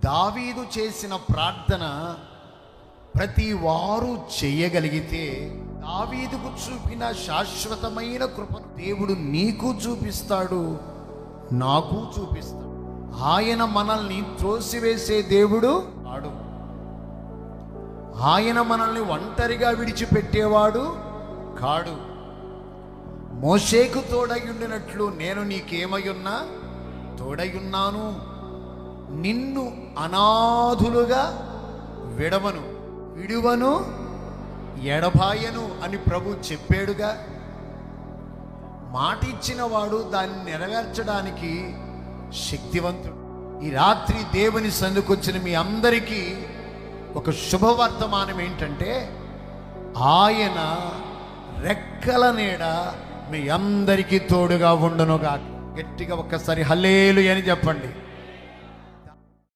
దావీదు చేసిన ప్రార్థన ప్రతి వారు చేయగలిగితే దావీదుకు చూపిన శాశ్వతమైన కృపను దేవుడు నీకు చూపిస్తాడు, నాకు చూపిస్తాడు. ఆయన మనల్ని త్రోసివేసే దేవుడు కాడు. ఆయన మనల్ని ఒంటరిగా విడిచిపెట్టేవాడు కాడు. మోషేకు తోడయుండినట్లు నేను నీకేమయున్నా తోడయున్నాను, నిన్ను అనాథులుగా విడువను ఎడబాయను అని ప్రభు చెప్పాడుగా. మాట ఇచ్చిన వాడు దాన్ని నెరవేర్చడానికి శక్తివంతుడు. ఈ రాత్రి దేవుని సందుకొచ్చిన మీ అందరికీ ఒక శుభవర్తమానం ఏంటంటే, ఆయన రెక్కల నీడ మీ అందరికీ తోడుగా ఉండునుగా. గట్టిగా ఒక్కసారి హల్లెలూయా అని చెప్పండి.